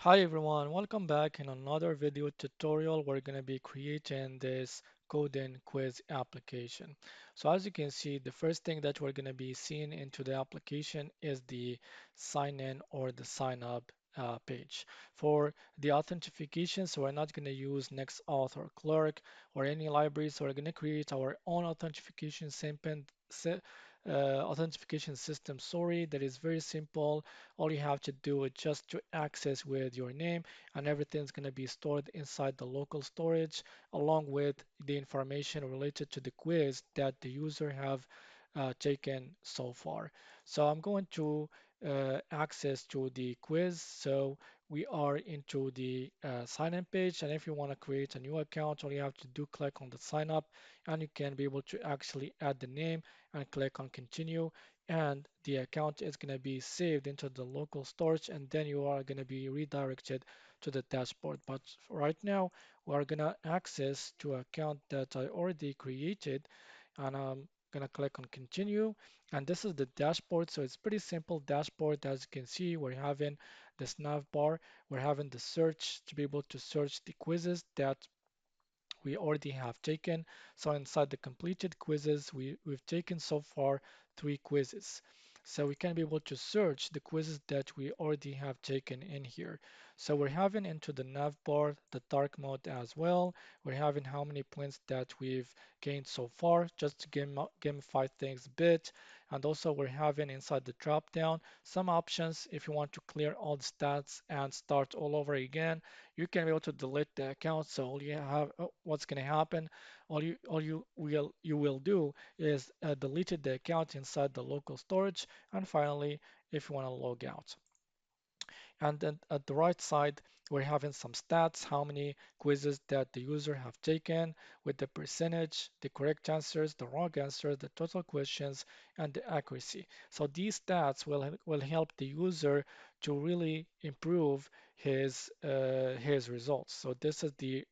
Hi everyone, welcome back in another video tutorial. We're going to be creating this coding quiz application. So as you can see, the first thing that we're going to be seeing into the application is the sign in or the sign up page. For the authentication, so we're not going to use NextAuth or Clerk or any library. So we're going to create our own authentication system. Sorry, that is very simple. All you have to do is just to access with your name, and everything's going to be stored inside the local storage along with the information related to the quiz that the user have taken so far. So I'm going to access to the quiz. So we are into the sign in page, and if you want to create a new account, all you have to do click on the sign up, and you can be able to actually add the name and click on continue, and the account is going to be saved into the local storage, and then you are going to be redirected to the dashboard. But right now we are going to access to an account that I already created, and I'm going to click on continue, and this is the dashboard. So it's pretty simple dashboard. As you can see, we're having this nav bar, we're having the search to be able to search the quizzes that we already have taken. So inside the completed quizzes, we've taken so far 3 quizzes. So we can be able to search the quizzes that we already have taken in here. So we're having into the nav bar, the dark mode as well. We're having how many points that we've gained so far, just to gamify things a bit. And also we're having inside the drop down some options if you want to clear all the stats and start all over again. You can be able to delete the account. So all you have, what's going to happen, all you will do is delete the account inside the local storage. And finally, if you want to log out. And then at the right side, we're having some stats, how many quizzes that the user have taken with the percentage, the correct answers, the wrong answers, the total questions, and the accuracy. So these stats will help the user to really improve his results. So this is the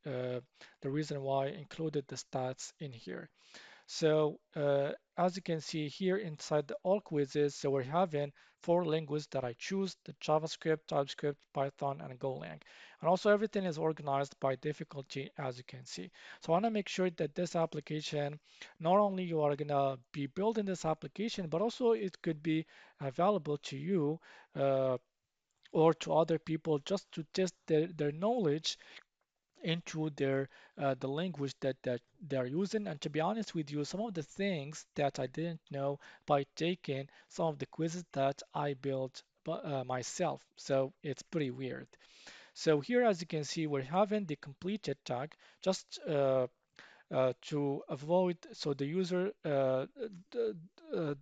reason why I included the stats in here. So as you can see here inside the all quizzes, so we're having 4 languages that I choose, the JavaScript, TypeScript, Python, and Golang. And also everything is organized by difficulty, as you can see. So I want to make sure that this application, not only you are gonna be building this application, but also it could be available to you or to other people just to test their knowledge into the language that they're using. And to be honest with you, some of the things that I didn't know by taking some of the quizzes that I built myself. So it's pretty weird. So here, as you can see, we're having the completed tag just to avoid so the user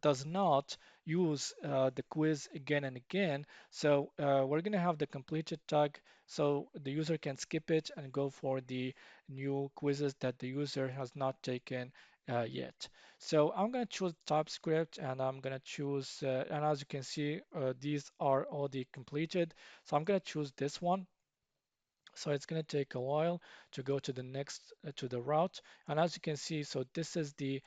does not use the quiz again and again. So we're going to have the completed tag so the user can skip it and go for the new quizzes that the user has not taken yet. So I'm going to choose TypeScript, and I'm going to choose, and as you can see, these are all the completed. So I'm going to choose this one. So it's going to take a while to go to the next to the route. And as you can see, so this is the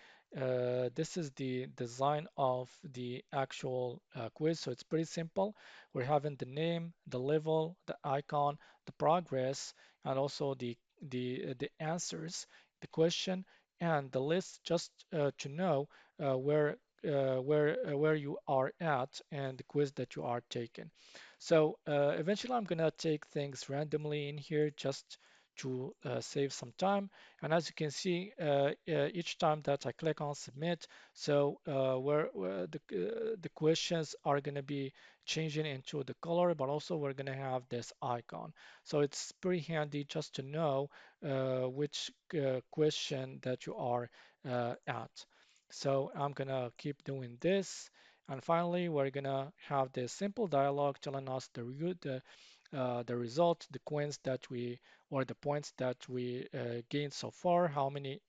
design of the actual quiz. So it's pretty simple. We're having the name, the level, the icon, the progress, and also the answers, the question, and the list, just to know where you are at and the quiz that you are taking. So eventually I'm gonna take things randomly in here just to save some time. And as you can see, each time that I click on submit, so where the questions are gonna be changing into the color, but also we're gonna have this icon. So it's pretty handy just to know which question that you are at. So I'm gonna keep doing this. And finally, we're gonna have this simple dialog telling us the result, the coins that we, or the points that we gained so far, how many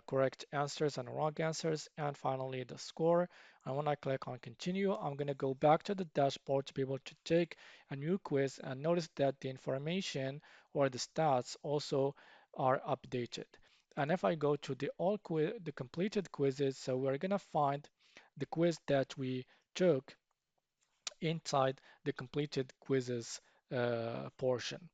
correct answers and wrong answers, and finally the score. And when I click on continue, I'm gonna go back to the dashboard to be able to take a new quiz, and notice that the information or the stats also are updated. And if I go to the completed quizzes, so we're gonna find the quiz that we took inside the completed quizzes portion.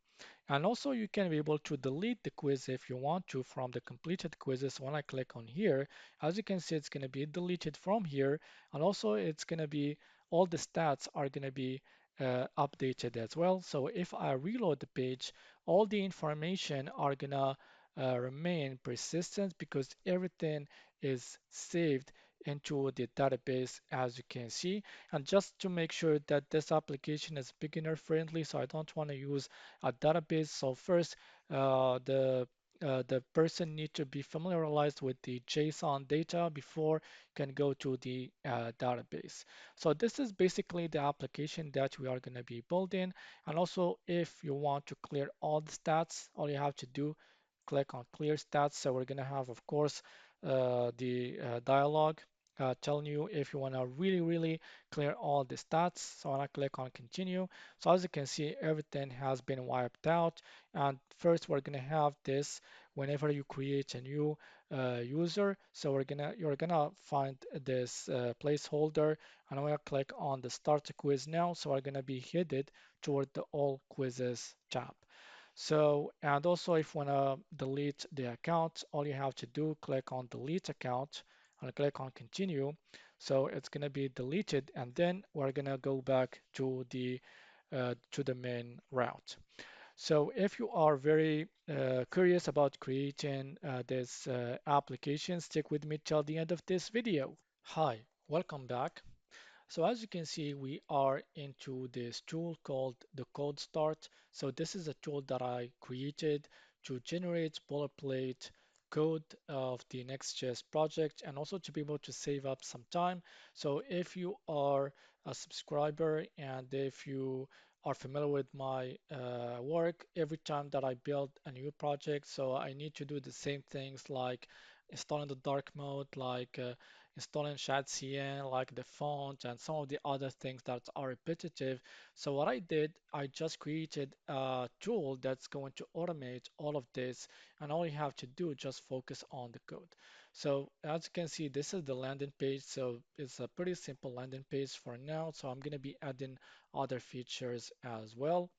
And also you can be able to delete the quiz if you want to from the completed quizzes. When I click on here, as you can see, it's going to be deleted from here. And also it's going to be, all the stats are going to be updated as well. So if I reload the page, all the information are going to remain persistent because everything is saved into the database, as you can see. And just to make sure that this application is beginner friendly, so I don't want to use a database. So first, the person need to be familiarized with the JSON data before can go to the database. So this is basically the application that we are going to be building. And also, if you want to clear all the stats, all you have to do, click on clear stats. So we're going to have, of course, the dialog telling you if you want to really clear all the stats. So when I click on continue, so as you can see, everything has been wiped out. And first, we're going to have this whenever you create a new user. So you're gonna find this placeholder, and I'm gonna click on the start a quiz now. So we're gonna be headed toward the all quizzes tab. So, and also if you want to delete the account, all you have to do, click on delete account and click on continue. So it's going to be deleted, and then we're going to go back to the main route. So if you are very curious about creating this application, stick with me till the end of this video. Hi, welcome back. So as you can see, we are into this tool called the Code Start. So this is a tool that I created to generate boilerplate code of the Next.js project and also to be able to save up some time. So if you are a subscriber and if you are familiar with my work, every time that I build a new project, so I need to do the same things like installing the dark mode, like installing ShadcnUI, like the font and some of the other things that are repetitive. So what I did, I just created a tool that's going to automate all of this, and all you have to do, just focus on the code. So as you can see, this is the landing page. So it's a pretty simple landing page for now. So I'm going to be adding other features as well.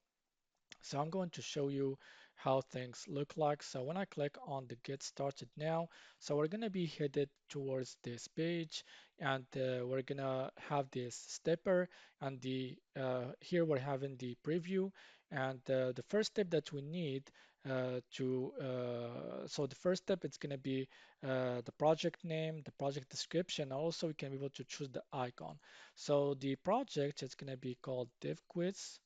So I'm going to show you how things look like. So when I click on the get started now, so we're going to be headed towards this page, and we're going to have this stepper, and the here we're having the preview, and the first step that we need so the first step, it's going to be the project name, the project description. Also we can be able to choose the icon. So the project is going to be called dev quiz,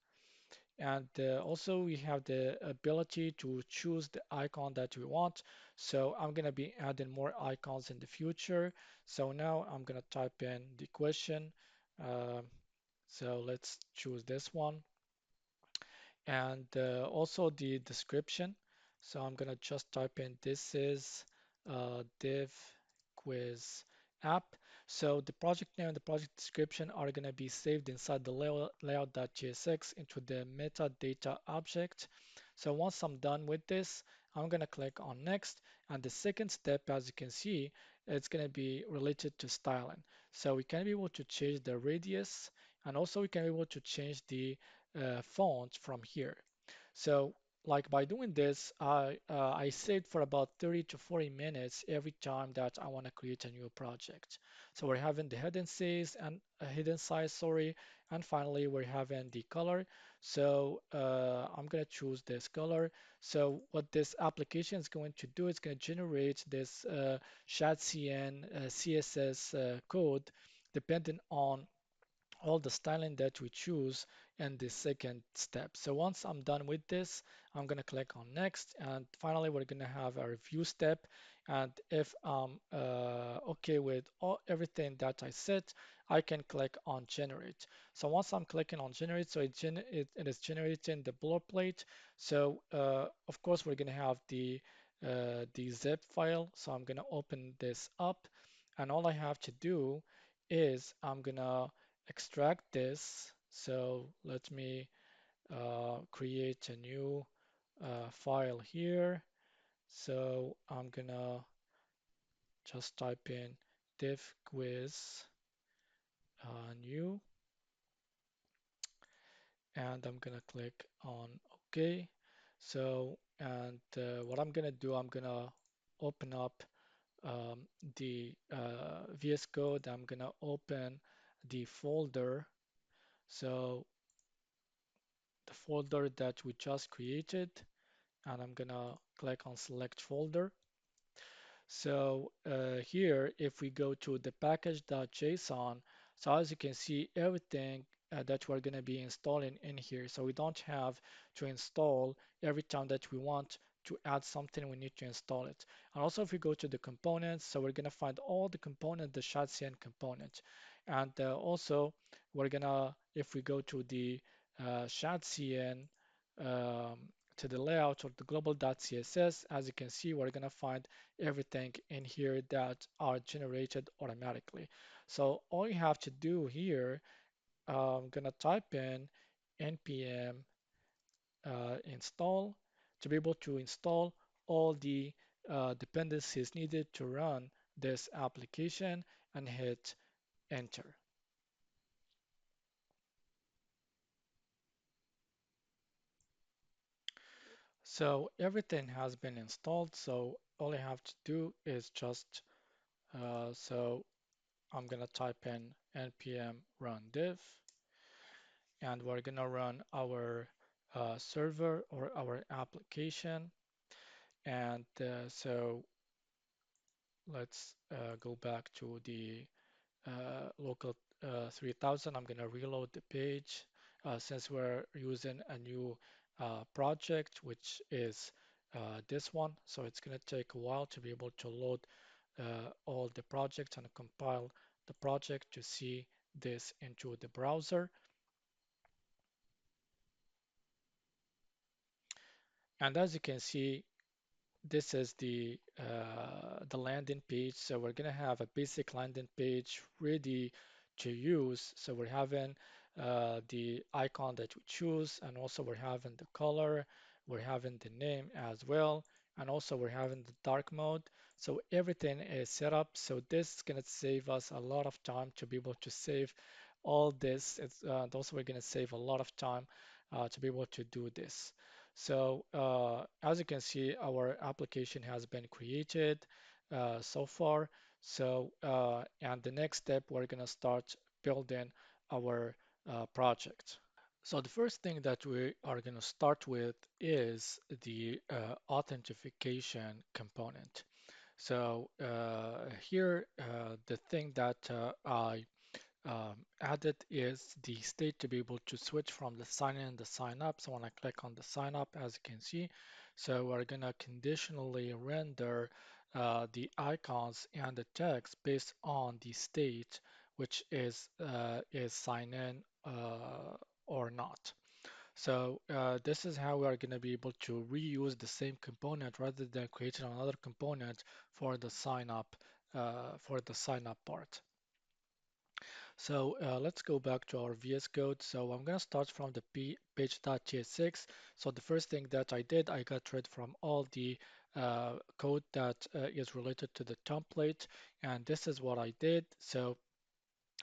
and also we have the ability to choose the icon that we want. So I'm going to be adding more icons in the future. So now I'm going to type in the question. Um, so let's choose this one, and also the description. So I'm gonna just type in this is div quiz app. So the project name and the project description are gonna be saved inside the layout.jsx into the metadata object. So once I'm done with this, I'm gonna click on next, and the second step, as you can see, it's gonna be related to styling. So we can be able to change the radius, and also we can be able to change the font from here. So like by doing this, I saved for about 30 to 40 minutes every time that I want to create a new project. So we're having the hidden size and hidden size, sorry, and finally we're having the color. So I'm going to choose this color. So what this application is going to do, it's going to generate this ShadcnUI CSS code depending on all the styling that we choose in the second step. So once I'm done with this, I'm going to click on next, and finally we're going to have a review step. And if I'm okay with everything that I set, I can click on generate. So once I'm clicking on generate, so it is generating the boilerplate. So of course we're going to have the zip file. So I'm going to open this up, and all I have to do is I'm gonna extract this. So let me create a new file here. So I'm gonna just type in div quiz new, and I'm gonna click on OK. So, and what I'm gonna do, I'm gonna open up the VS Code. I'm gonna open the folder. So the folder that we just created, and I'm gonna click on select folder. So here, if we go to the package.json, so as you can see, everything that we're going to be installing in here. So we don't have to install every time that we want to add something, we need to install it. And also if we go to the components, so we're going to find all the components, the ShadCN component. And also we're going to, if we go to the ShadCN, um, to the layout or the global.css, as you can see, we're going to find everything in here that are generated automatically. So all you have to do here, I'm gonna type in npm install to be able to install all the dependencies needed to run this application and hit enter. So everything has been installed. So all I have to do is just so I'm gonna type in npm run div, and we're gonna run our server or our application. And so let's go back to the local 3000. I'm gonna reload the page since we're using a new project, which is this one. So it's gonna take a while to be able to load all the projects and compile the project to see this into the browser. And as you can see, this is the landing page. So we're gonna have a basic landing page ready to use. So we're having the icon that we choose, and also we're having the color, we're having the name as well, and also we're having the dark mode. So everything is set up. So this is gonna save us a lot of time to be able to save all this. It's also we're gonna save a lot of time to be able to do this. So as you can see, our application has been created so far. So and the next step, we're gonna start building our project. So the first thing that we are gonna start with is the authentication component. So here, the thing that I added is the state to be able to switch from the sign in and the sign up. So when I click on the sign up, as you can see, so we're gonna conditionally render the icons and the text based on the state, which is sign in or not. So this is how we are going to be able to reuse the same component rather than creating another component for the sign up part. So let's go back to our VS Code. So I'm going to start from the page.tsx. So the first thing that I did, I got rid from all the code that is related to the template. And this is what I did. So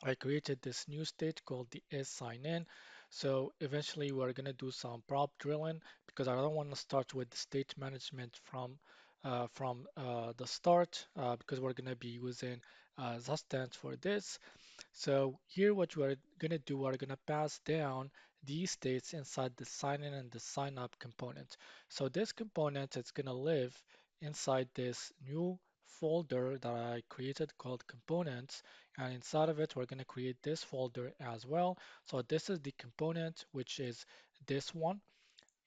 I created this new state called the isSignIn. So eventually we're going to do some prop drilling because I don't want to start with the state management from the start because we're going to be using Zastant for this. So here what we're going to do, we're going to pass down these states inside the sign in and the sign up component. So this component is going to live inside this new folder that I created called components, and inside of it we're going to create this folder as well. So this is the component, which is this one,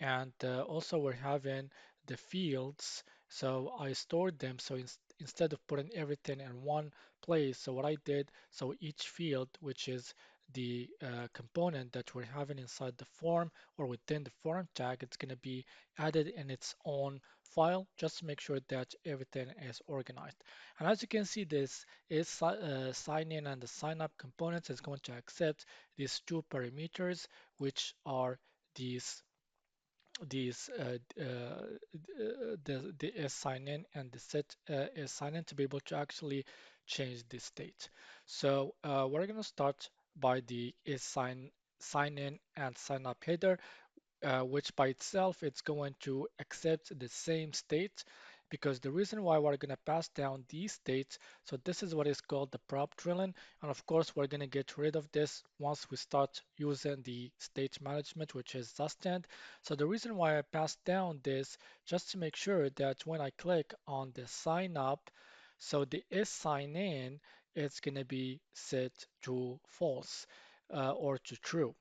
and also we're having the fields. So I stored them. So instead of putting everything in one place, so what I did, so each field, which is the component that we're having inside the form or within the form tag, it's going to be added in its own file just to make sure that everything is organized. And as you can see, this is sign in and the sign up components is going to accept these two parameters, which are these the sign in and the set sign in to be able to actually change the state. So we're going to start by the sign in and sign up header, which by itself it's going to accept the same state, because the reason why we're going to pass down these states, so this is what is called the prop drilling, and of course we're going to get rid of this once we start using the state management, which is Zustand. So the reason why I passed down this, just to make sure that when I click on the sign up, so the is sign in, it's going to be set to false or to true.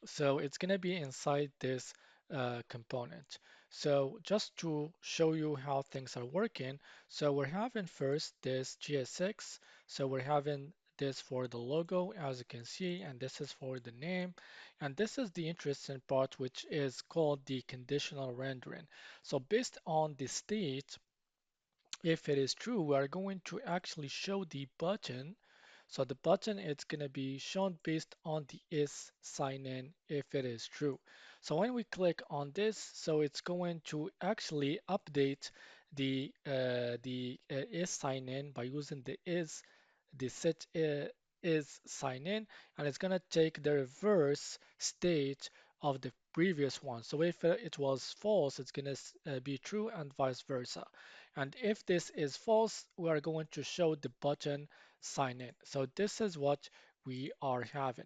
So it's going to be inside this component. So just to show you how things are working, so we're having first this GSX. So we're having this for the logo, as you can see, and this is for the name. And this is the interesting part, which is called the conditional rendering. So based on the state, if it is true, we are going to actually show the button. So the button it's going to be shown based on the is sign in if it is true. So when we click on this, so it's going to actually update the is sign in by using the set is sign in, and it's going to take the reverse state of the previous one. So if it was false, it's going to be true and vice versa. And if this is false, we are going to show the button sign in. So this is what we are having.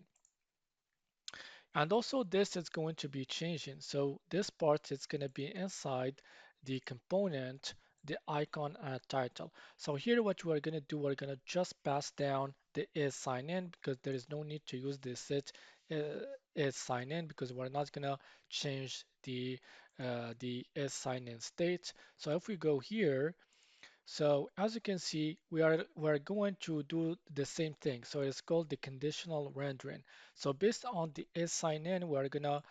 And also this is going to be changing. So this part is going to be inside the component, the icon and title. So here what we're going to do, we're going to just pass down the is sign in, because there is no need to use the set is sign in, because we're not going to change the is sign in state. So if we go here, so as you can see, we're going to do the same thing. So it's called the conditional rendering. So based on the is sign in, we're gonna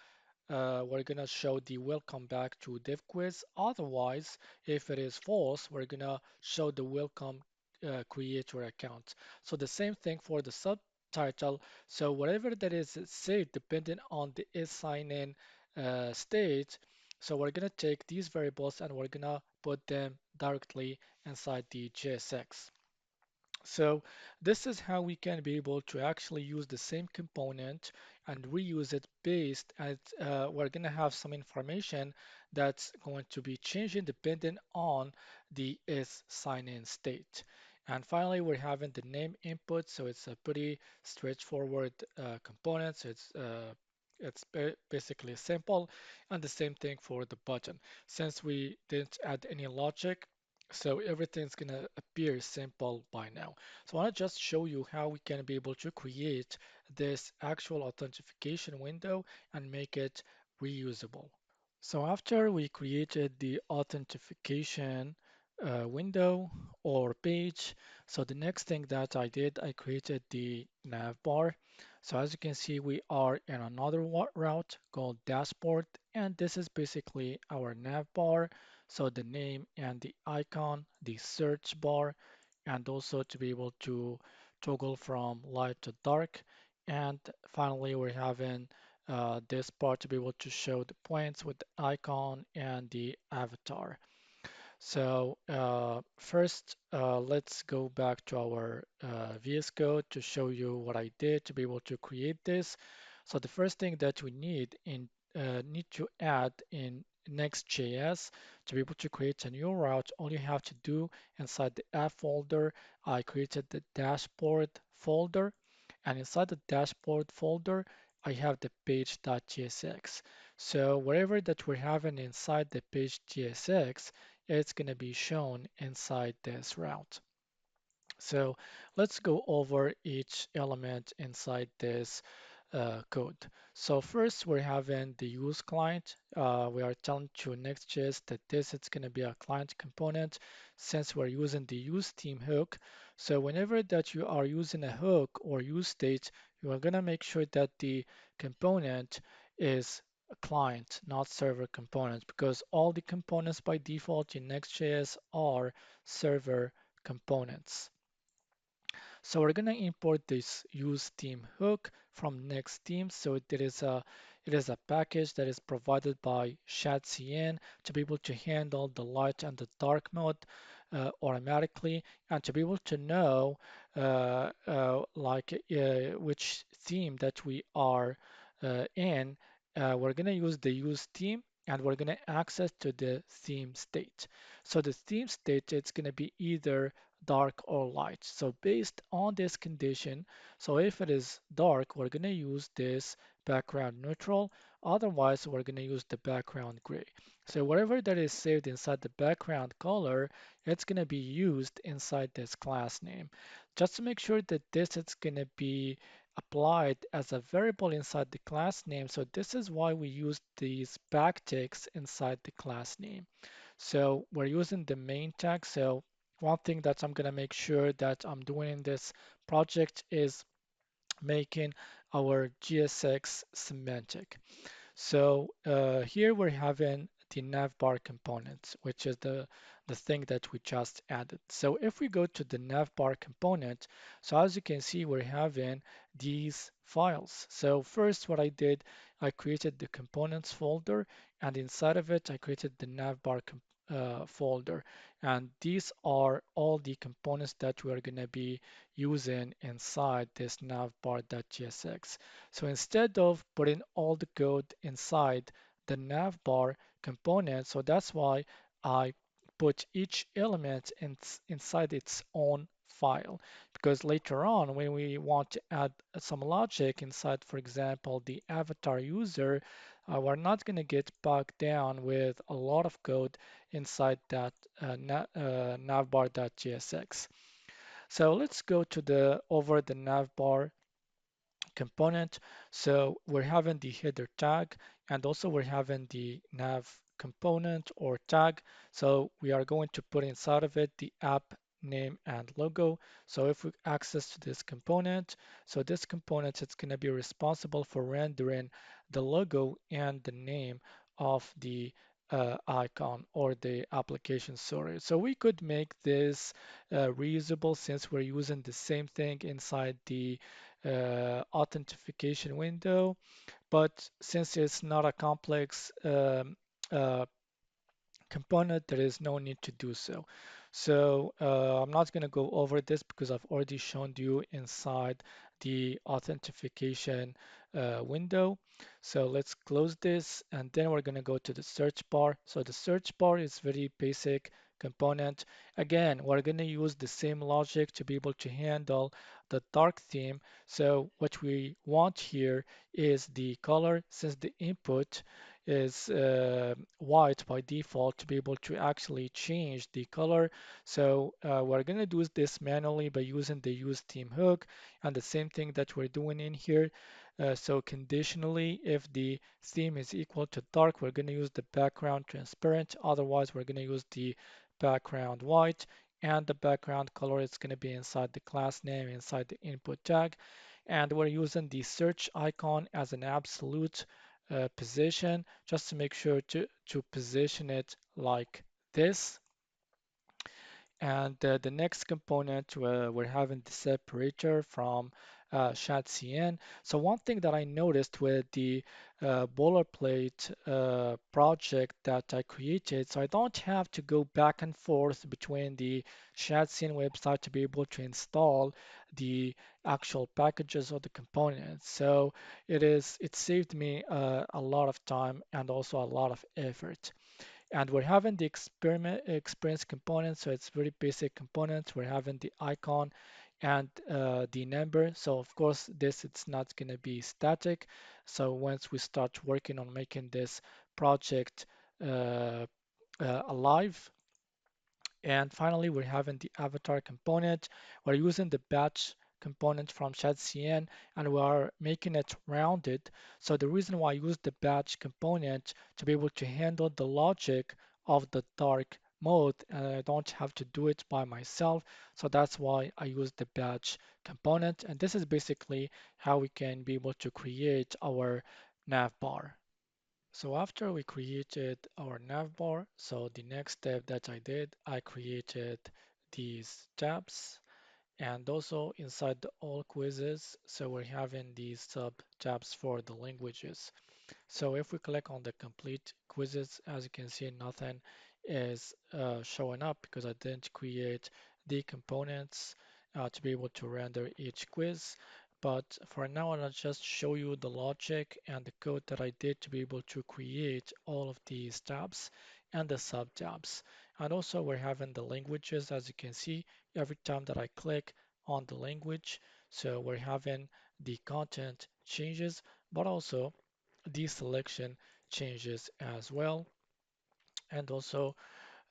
show the welcome back to dev quiz. Otherwise, if it is false, we're gonna show the welcome creator account. So the same thing for the subtitle. So whatever that is saved, depending on the is sign in state. So we're gonna take these variables and we're gonna put them directly inside the JSX. So this is how we can be able to actually use the same component and reuse it based at, we're going to have some information that's going to be changing depending on the is sign-in state. And finally, we're having the name input. So it's a pretty straightforward component. So it's basically simple, and the same thing for the button. Since we didn't add any logic, so everything's gonna appear simple by now. So I want to just show you how we can be able to create this actual authentication window and make it reusable. So after we created the authentication window or page, so the next thing that I did, I created the navbar. So as you can see, we are in another route called dashboard, and this is basically our navbar. So the name and the icon, the search bar, and also to be able to toggle from light to dark. And finally, we're having this part to be able to show the points with the icon and the avatar. So first, let's go back to our VS Code to show you what I did to be able to create this. So the first thing that we need to add in Next.js to be able to create a new route, all you have to do inside the app folder, I created the dashboard folder, and inside the dashboard folder, I have the page.tsx. So whatever that we're having inside the page.tsx, it's going to be shown inside this route. So let's go over each element inside this code. So first we're having the use client. We are telling to Next.js that this is going to be a client component since we're using the use theme hook. So whenever that you are using a hook or use state, you are going to make sure that the component is a client, not server component, because all the components by default in Next.js are server components. So we're going to import this use theme hook from next theme. So it is a package that is provided by ShadcnUI to be able to handle the light and the dark mode automatically, and to be able to know which theme that we are in, we're going to use the use theme and we're going to access to the theme state. So the theme state, it's going to be either dark or light. So based on this condition, so if it is dark, we're going to use this background neutral. Otherwise, we're going to use the background gray. So whatever that is saved inside the background color, it's going to be used inside this class name. Just to make sure that this is going to be applied as a variable inside the class name. So this is why we use these backticks inside the class name. So we're using the main tag. So one thing that I'm going to make sure that I'm doing in this project is making our GSX semantic. So here we're having the navbar component, which is the thing that we just added. So if we go to the navbar component, so as you can see, we're having these files. So first what I did, I created the components folder, and inside of it, I created the navbar folder. And these are all the components that we're going to be using inside this navbar.jsx. So instead of putting all the code inside the navbar component, so that's why I put each element inside its own file. Because later on, when we want to add some logic inside, for example, the avatar user, we're not going to get bogged down with a lot of code inside that navbar.jsx. So let's go to the over the navbar component. So we're having the header tag and also we're having the nav component or tag. So we are going to put inside of it the app name and logo. So if we access to this component, so this component it's going to be responsible for rendering the logo and the name of the icon or the application sorry. So we could make this reusable since we're using the same thing inside the authentication window, but since it's not a complex uh, component, there is no need to do so. So I'm not going to go over this because I've already shown you inside the authentication window. So let's close this and then we're going to go to the search bar. So the search bar is very basic component. Again, we're going to use the same logic to be able to handle the dark theme. So what we want here is the color since the input is white by default to be able to actually change the color. So we're going to do this manually by using the use theme hook and the same thing that we're doing in here. So conditionally, if the theme is equal to dark, we're going to use the background transparent. Otherwise, we're going to use the background white and the background color is going to be inside the class name, inside the input tag. And we're using the search icon as an absolute position just to make sure to position it like this. And the next component, we're having the separator from ShadcnUI. So one thing that I noticed with the boilerplate project that I created, so I don't have to go back and forth between the ShadcnUI website to be able to install the actual packages or the components. So it saved me a lot of time and also a lot of effort. And we're having the experience component, so it's very basic components. We're having the icon and the number. So of course, this it's not going to be static. So once we start working on making this project uh, alive, and finally, we're having the avatar component. We're using the batch component from ShadcnUI and we are making it rounded. So the reason why I use the batch component to be able to handle the logic of the dark mode and I don't have to do it by myself. So that's why I use the batch component. And this is basically how we can be able to create our navbar. So after we created our navbar, so the next step that I did, I created these tabs and also inside the all quizzes, so we're having these sub tabs for the languages. So if we click on the complete quizzes, as you can see, nothing is showing up because I didn't create the components to be able to render each quiz. but for now I'll just show you the logic and the code that I did to be able to create all of these tabs and the sub tabs. And also we're having the languages, as you can see, every time that I click on the language. So we're having the content changes, but also the selection changes as well. And also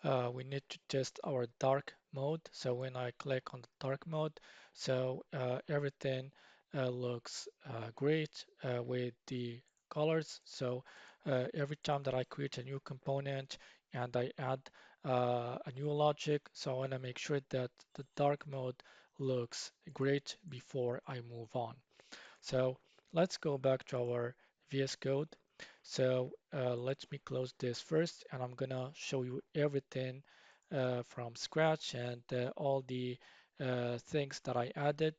we need to test our dark mode. So when I click on the dark mode, so everything looks great with the colors. So every time that I create a new component and I add a new logic, so I want to make sure that the dark mode looks great before I move on. So let's go back to our VS Code. So let me close this first, and I'm gonna show you everything from scratch and all the things that I added.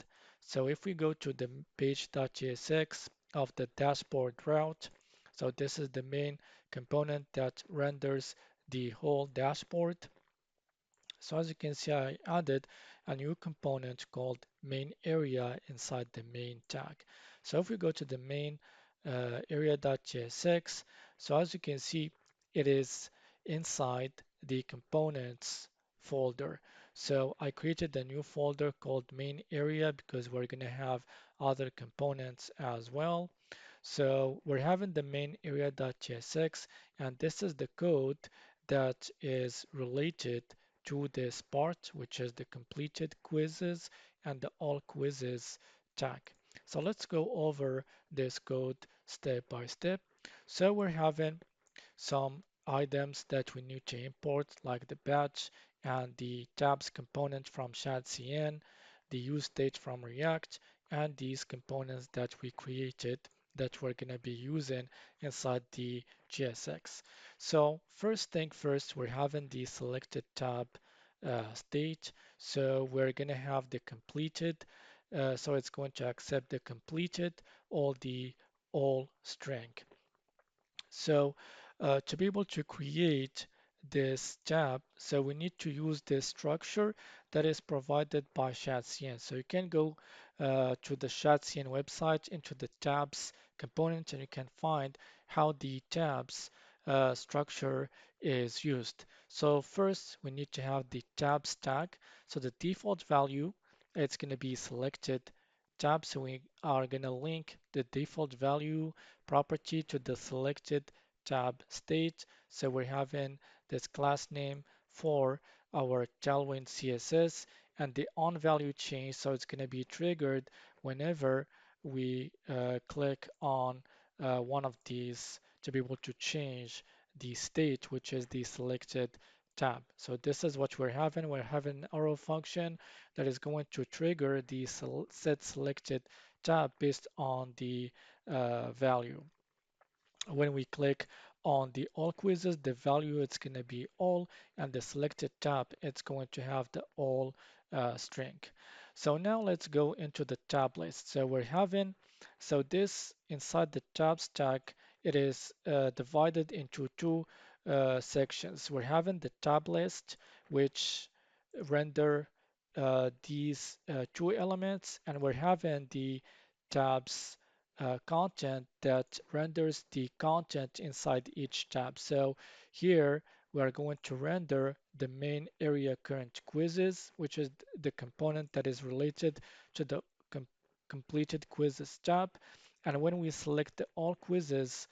So if we go to the page.jsx of the dashboard route, so this is the main component that renders the whole dashboard. So as you can see, I added a new component called main area inside the main tag. So if we go to the main area.jsx, so as you can see, it is inside the components folder. So I created a new folder called main area because we're going to have other components as well. So we're having the main area.jsx, and this is the code that is related to this part, which is the completed quizzes and the all quizzes tag. So let's go over this code step by step. So we're having some items that we need to import, like the batch and the tabs component from ShadcnUI, the use state from React, and these components that we created that we're going to be using inside the GSX. So first thing first, we're having the selected tab state. So we're going to have the completed. So it's going to accept the completed or the all string. So to be able to create this tab, so we need to use this structure that is provided by ShadcnUI. So you can go to the ShadcnUI website into the tabs component and you can find how the tabs structure is used. So first we need to have the tabs tag. So the default value, it's going to be selected tab. So we are going to link the default value property to the selected tab state. So we're having this class name for our Tailwind CSS and the on value change. So it's going to be triggered whenever we click on one of these to be able to change the state, which is the selected tab. So this is what we're having. We're having an arrow function that is going to trigger the set selected tab based on the value. When we click on the all quizzes, the value it's going to be all, and the selected tab, it's going to have the all string. So now let's go into the tab list. So we're having, so this inside the tabs tag, it is divided into two sections. We're having the tab list, which render these two elements, and we're having the tabs content that renders the content inside each tab. So here we are going to render the main area current quizzes, which is the component that is related to the com completed quizzes tab. And when we select the all quizzes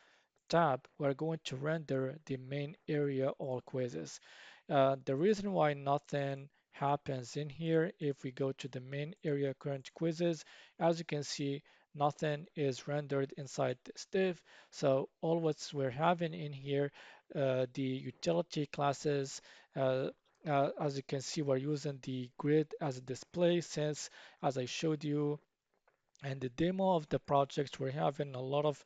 tab, we're going to render the main area all quizzes. The reason why nothing happens in here, if we go to the main area current quizzes, as you can see, nothing is rendered inside this div. So all what we're having in here, the utility classes, as you can see, we're using the grid as a display since, as I showed you, and the demo of the project, we're having a lot of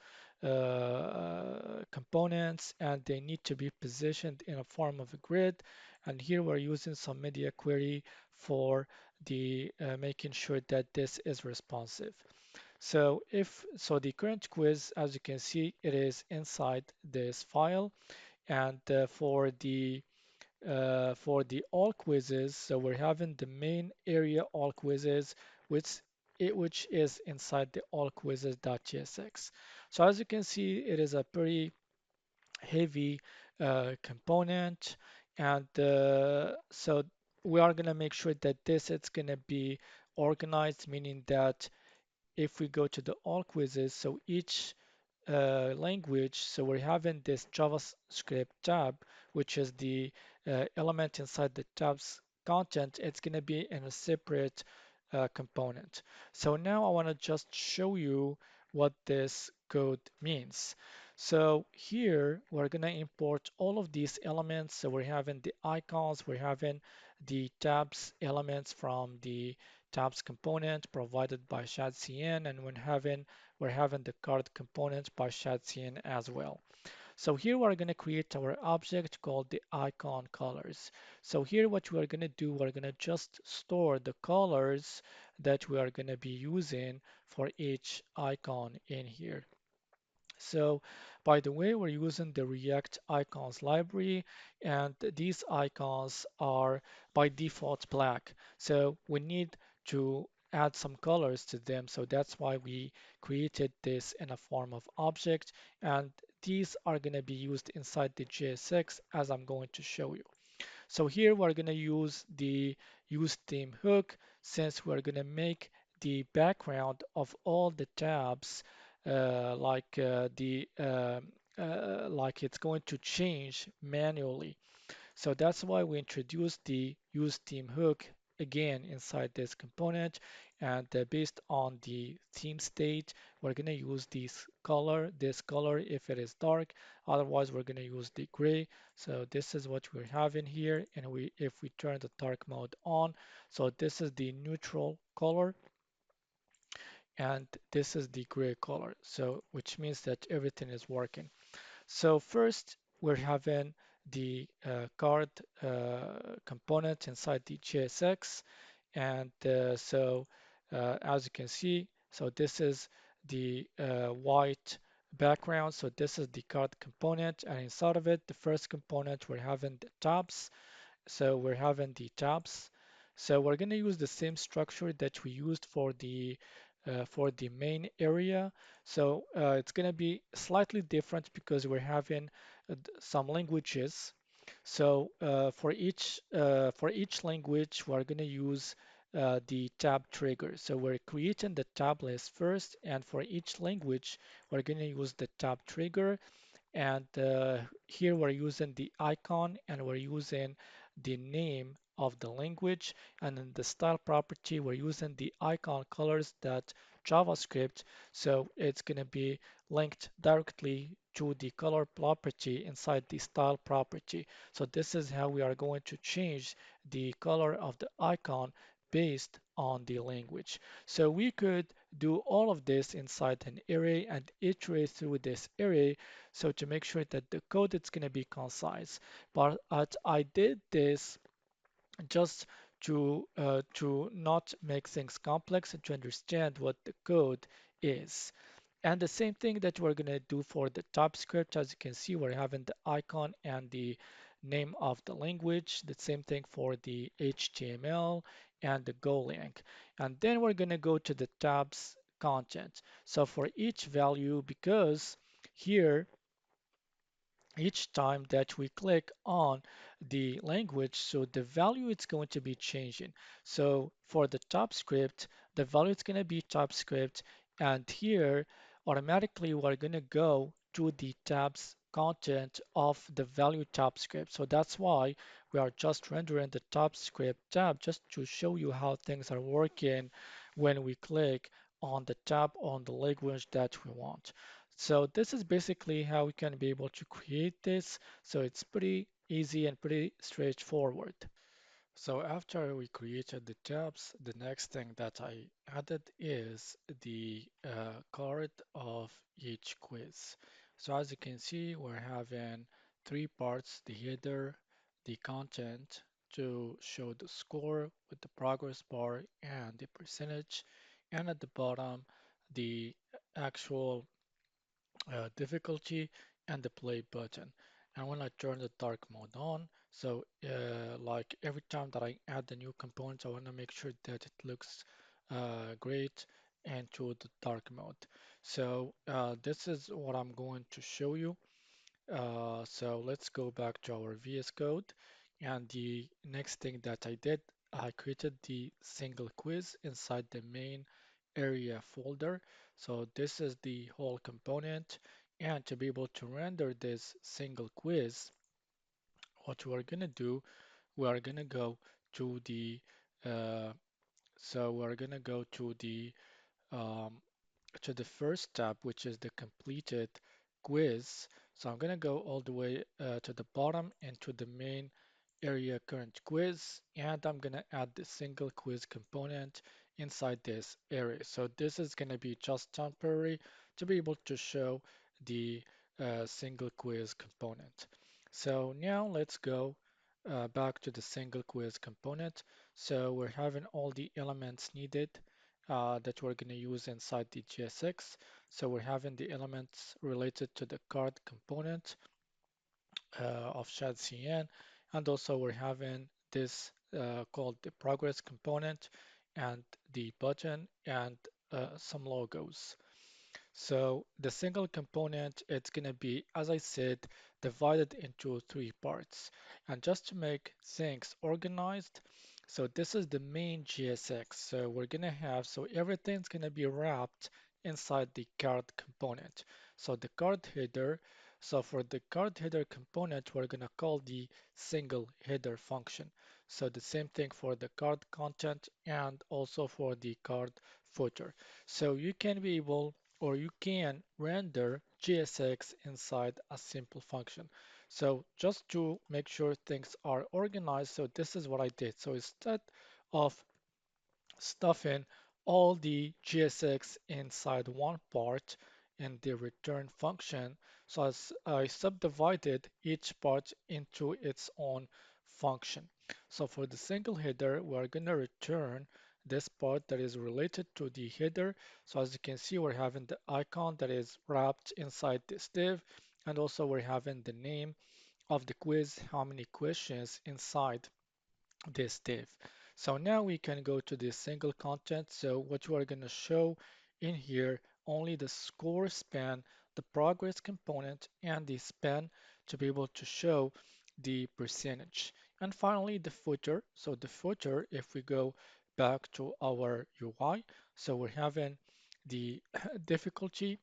components and they need to be positioned in a form of a grid. And here we're using some media query for the making sure that this is responsive. So the current quiz, as you can see, it is inside this file. And for the all quizzes, so we're having the main area all quizzes, which which is inside the allquizzes.tsx. So as you can see, it is a pretty heavy component, and so we are going to make sure that this is going to be organized, meaning that if we go to the all quizzes, so each language, so we're having this JavaScript tab, which is the element inside the tab's content. It's going to be in a separate component. So now I want to just show you what this code means. So here we're going to import all of these elements. So we're having the icons, we're having the tabs elements from the tabs component provided by ShadcN, and we're having the card component by ShadcN as well. So here we're going to create our object called the icon colors. So here what we're going to do, we're going to just store the colors that we are going to be using for each icon in here. So by the way, we're using the React icons library, and these icons are by default black. So we need to add some colors to them. So that's why we created this in a form of object, and these are going to be used inside the JSX as I'm going to show you. So here we're going to use the use theme hook, since we're going to make the background of all the tabs like it's going to change manually. So that's why we introduced the use theme hook again inside this component, and based on the theme state, we're going to use this color if it is dark. Otherwise, we're going to use the gray. So this is what we're having here, and if we turn the dark mode on, so this is the neutral color, and this is the gray color. So which means that everything is working. So first, we're having the card component inside the JSX, and as you can see, so this is the white background. So this is the card component, and inside of it, the first component, we're having the tabs. So we're having the tabs. So we're going to use the same structure that we used for the main area. So it's going to be slightly different because we're having some languages. So for each language, we're going to use the tab trigger. So we're creating the tab list first, and for each language, we're going to use the tab trigger, and here we're using the icon, and we're using the name of the language, and in the style property we're using the icon colors that JavaScript, so it's going to be linked directly to the color property inside the style property. So this is how we are going to change the color of the icon based on the language. So we could do all of this inside an array and iterate through this array, so to make sure that the code is going to be concise. But I did this just to not make things complex and to understand what the code is. And the same thing that we're going to do for the Typescript. As you can see, we're having the icon and the name of the language. The same thing for the HTML and the Golang. And then we're going to go to the tabs content. So for each value, because here each time that we click on the language, so the value is going to be changing. So for the TypeScript, the value is going to be TypeScript, and here automatically we're going to go to the tabs content of the value TypeScript. So that's why we are just rendering the TypeScript tab just to show you how things are working when we click on the tab on the language that we want. So this is basically how we can be able to create this. So it's pretty easy and pretty straightforward. So after we created the tabs, the next thing that I added is the card of each quiz. So as you can see, we're having three parts: the header, the content to show the score with the progress bar and the percentage, and at the bottom, the actual difficulty and the play button. And when I turn the dark mode on, so like every time that I add the new components, I want to make sure that it looks great into the dark mode. So this is what I'm going to show you. So let's go back to our VS Code. And the next thing that I did, I created the single quiz inside the main area folder. So this is the whole component. And to be able to render this single quiz, what we're going to do, we are going to go to the, uh, so we're going to go um, to the first tab, which is the completed quiz. So I'm going to go all the way to the bottom into the main area current quiz, and I'm going to add the single quiz component inside this area. So this is going to be just temporary to be able to show the single quiz component. So now let's go back to the single quiz component. So we're having all the elements needed that we're going to use inside the GSX. So we're having the elements related to the card component of ShadcnUI, and also we're having this called the progress component and the button and some logos. So the single component, it's going to be, as I said, divided into three parts. And just to make things organized, so this is the main GSX. So we're going to have, so everything's going to be wrapped inside the card component. So the card header, so for the card header component, we're going to call the single header function. So the same thing for the card content and also for the card footer. So you can be able or you can render GSX inside a simple function. So just to make sure things are organized, so this is what I did. So instead of stuffing all the GSX inside one part in the return function, so as I subdivided each part into its own function. So for the single header, we're going to return this part that is related to the header. So as you can see, we're having the icon that is wrapped inside this div, and also we're having the name of the quiz, how many questions inside this div. So now we can go to the single content. So what we are going to show in here, only the score span, the progress component, and the span to be able to show the percentage. And finally, the footer. So the footer, if we go back to our UI, so we're having the difficulty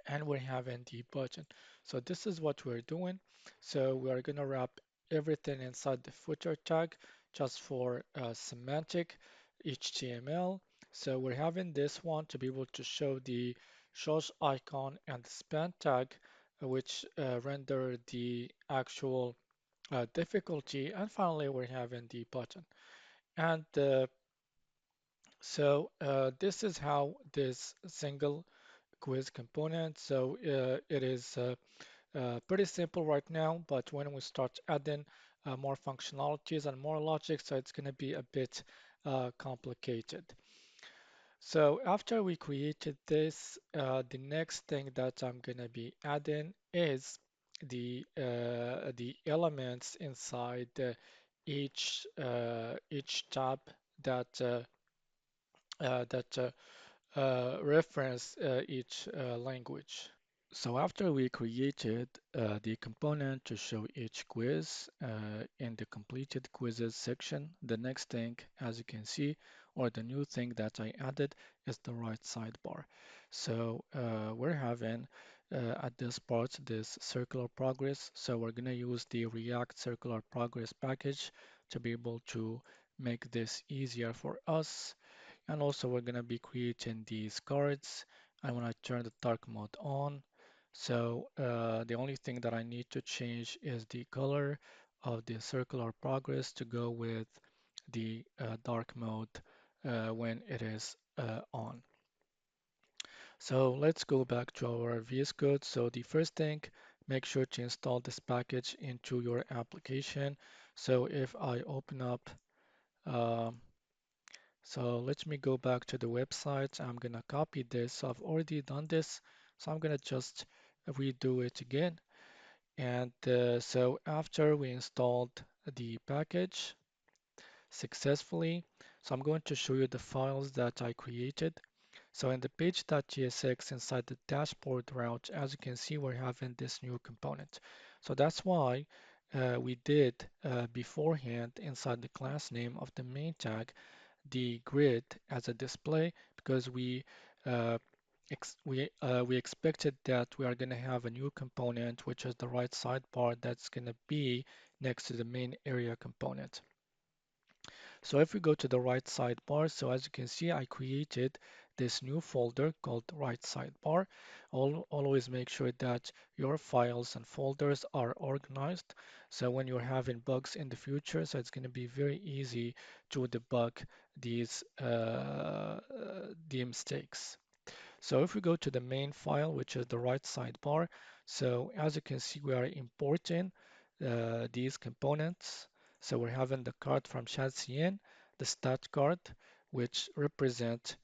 and we're having the button. So this is what we're doing. So we are going to wrap everything inside the footer tag just for semantic HTML. So we're having this one to be able to show the shows icon and the span tag, which render the actual difficulty. And finally, we're having the button. And this is how this single quiz component. So it is pretty simple right now, but when we start adding more functionalities and more logic, so it's going to be a bit complicated. So after we created this, the next thing that I'm going to be adding is the elements inside each tab that reference each language. So after we created the component to show each quiz in the completed quizzes section, the next thing, as you can see, or the new thing that I added is the right sidebar. So we're having at this part this circular progress. So we're going to use the React circular progress package to be able to make this easier for us. And also we're going to be creating these cards. I want to turn the dark mode on. So the only thing that I need to change is the color of the circular progress to go with the dark mode when it is on. So let's go back to our VS Code. So the first thing, make sure to install this package into your application. So if I open up, um, so let me go back to the website. I'm gonna copy this. So I've already done this. So I'm gonna just redo it again. And so after we installed the package successfully, So I'm going to show you the files that I created. So in the page.tsx inside the dashboard route, as you can see, we're having this new component. So that's why we did beforehand inside the class name of the main tag, the grid as a display, because uh, we expected that we are going to have a new component, which is the right sidebar that's going to be next to the main area component. So if we go to the right sidebar, so as you can see, I created this new folder called right sidebar. Always make sure that your files and folders are organized. So when you're having bugs in the future, so it's going to be very easy to debug the mistakes. So if we go to the main file, which is the right sidebar, so as you can see, we are importing these components. So we're having the card from ShadcnUI, the stat card, which represent,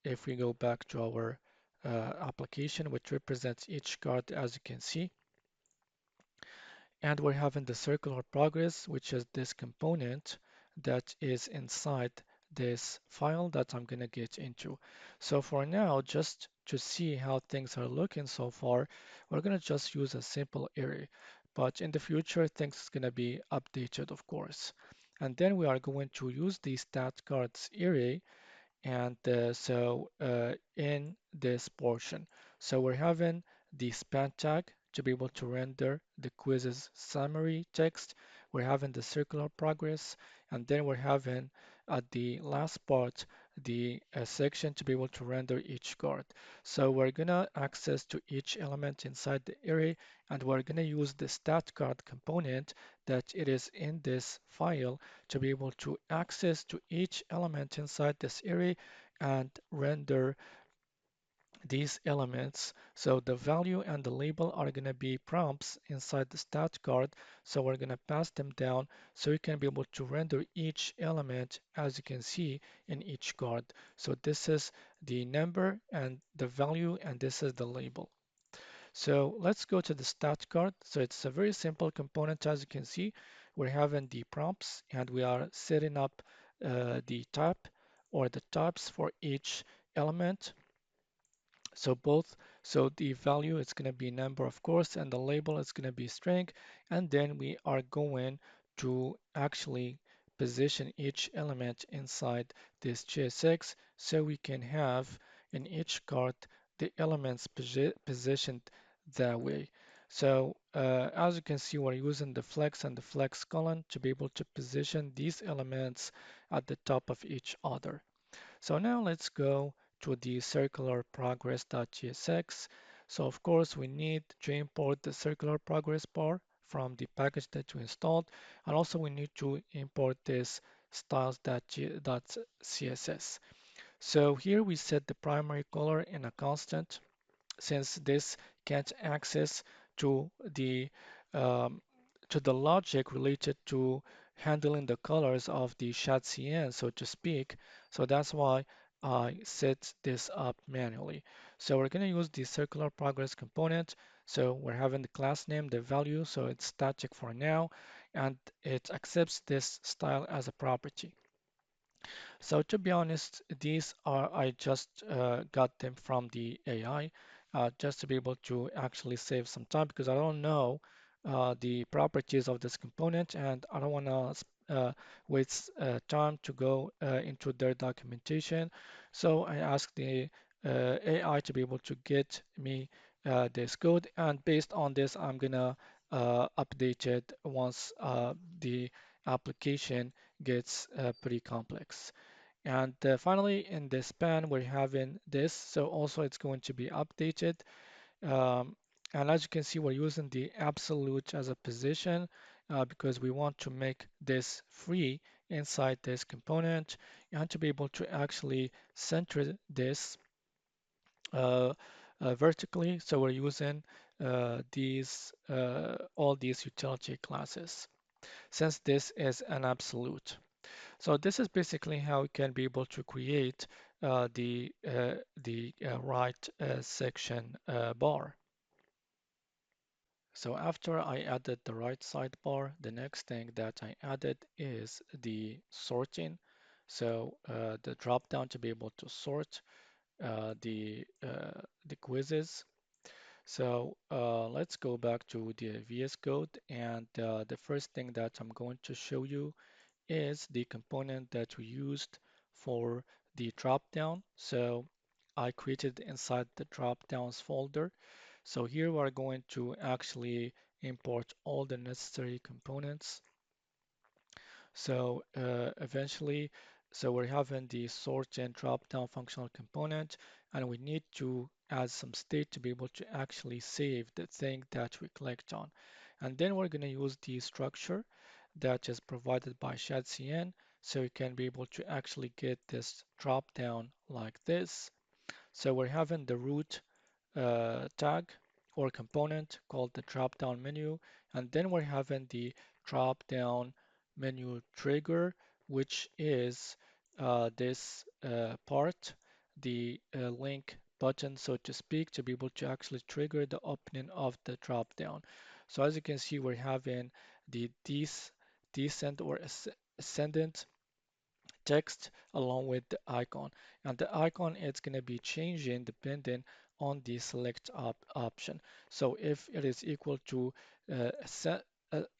if we go back to our application, which represents each card, as you can see. And we're having the circular progress, which is this component that is inside this file that I'm going to get into. So for now, just to see how things are looking so far, we're going to just use a simple array. But in the future, things is going to be updated, of course. And then we are going to use the stat cards array and in this portion, so we're having the span tag to be able to render the quiz's summary text. We're having the circular progress, and then we're having at the last part the section to be able to render each card. So we're gonna access to each element inside the array, and we're gonna use the stat card component that it is in this file to be able to access to each element inside this array and render these elements. So the value and the label are going to be prompts inside the stat card. So we're going to pass them down so you can be able to render each element as you can see in each card. So this is the number and the value, and this is the label. So let's go to the stat card. So it's a very simple component. As you can see, we're having the prompts and we are setting up the type or the types for each element. So so the value is going to be number, of course, and the label is going to be string. And then we are going to actually position each element inside this JSX so we can have in each card the elements positioned that way. So as you can see, we're using the flex and the flex column to be able to position these elements at the top of each other. So now let's go to the circular progress.tsx. So of course we need to import the circular progress bar from the package that we installed, and also we need to import this styles.css. So here we set the primary color in a constant, since this can't access to the um, logic related to handling the colors of the ShadcnUI, so to speak. So that's why I set this up manually. So we're going to use the circular progress component. So we're having the class name, the value, so it's static for now, and it accepts this style as a property. So to be honest, these are I just got them from the AI just to be able to actually save some time, because I don't know the properties of this component and I don't want to waste time to go into their documentation. So I asked the AI to be able to get me this code, and based on this, I'm gonna update it once the application gets pretty complex. And finally, in the span, we're having this. So also it's going to be updated. Um, and as you can see, we're using the absolute as a position because we want to make this free inside this component and to be able to actually center this uh, vertically. So we're using all these utility classes, since this is an absolute. So this is basically how we can be able to create the right section bar. So after I added the right sidebar, the next thing that I added is the sorting. So the drop down to be able to sort the quizzes. So let's go back to the VS Code, and the first thing that I'm going to show you is the component that we used for the dropdown. So I created inside the dropdowns folder. So here we're going to actually import all the necessary components. So eventually, so we're having the sort and dropdown functional component, and we need to add some state to be able to actually save the thing that we clicked on. And then we're going to use the structure that is provided by ShadcnUI, so you can be able to actually get this dropdown like this. So we're having the root tag or component called the drop-down menu, and then we're having the drop-down menu trigger, which is this part, the link button, so to speak, to be able to actually trigger the opening of the drop-down. So as you can see, we're having the descent or ascendant text along with the icon. And the icon is going to be changing depending on the select option. So if it is equal to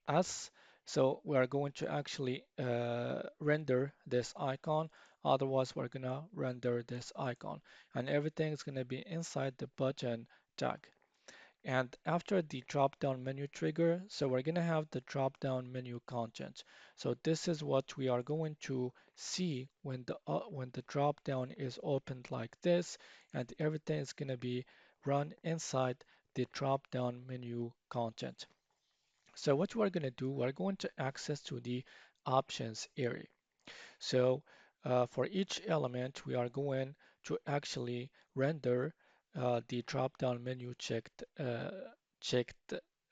S, so we are going to actually render this icon. Otherwise, we're going to render this icon. And everything is going to be inside the button tag. And after the drop-down menu trigger, so we're going to have the drop-down menu content. So this is what we are going to see when the drop-down is opened like this, and everything is going to be run inside the drop-down menu content. So what we're going to do, we're going to access to the options area. So for each element, we are going to actually render the drop-down menu checked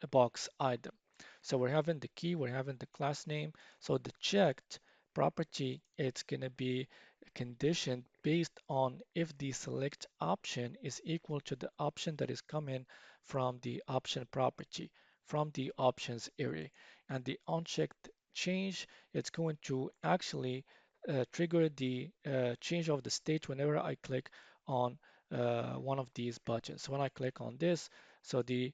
box item. So we're having the key, we're having the class name. So the checked property, it's going to be conditioned based on if the select option is equal to the option that is coming from the option property, from the options area. And the unchecked change, it's going to actually trigger the change of the state whenever I click on one of these buttons. So when I click on this, so the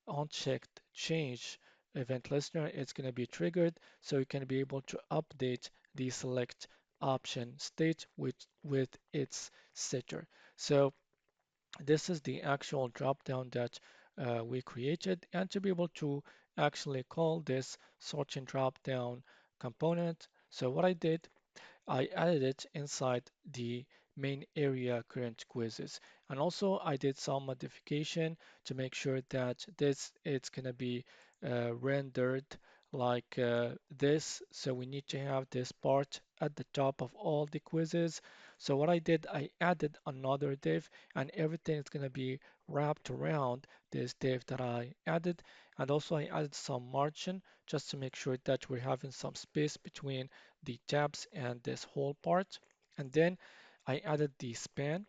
unchecked change event listener is going to be triggered, so you can be able to update the select option state with its setter. So this is the actual dropdown that we created, and to be able to actually call this sort and dropdown component. So what I did, I added it inside the main area current quizzes. And also I did some modification to make sure that this it's going to be rendered like this. So we need to have this part at the top of all the quizzes. So what I did, I added another div, and everything is going to be wrapped around this div that I added. And also I added some margin just to make sure that we're having some space between the tabs and this whole part. And then I added the span,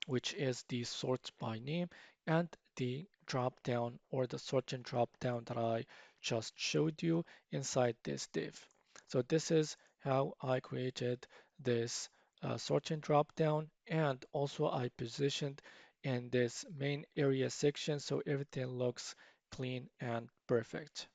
which is the sort by name, and the drop down or the sort and drop down that I just showed you inside this div. So this is how I created this sort and drop down, and also I positioned in this main area section so everything looks clean and perfect.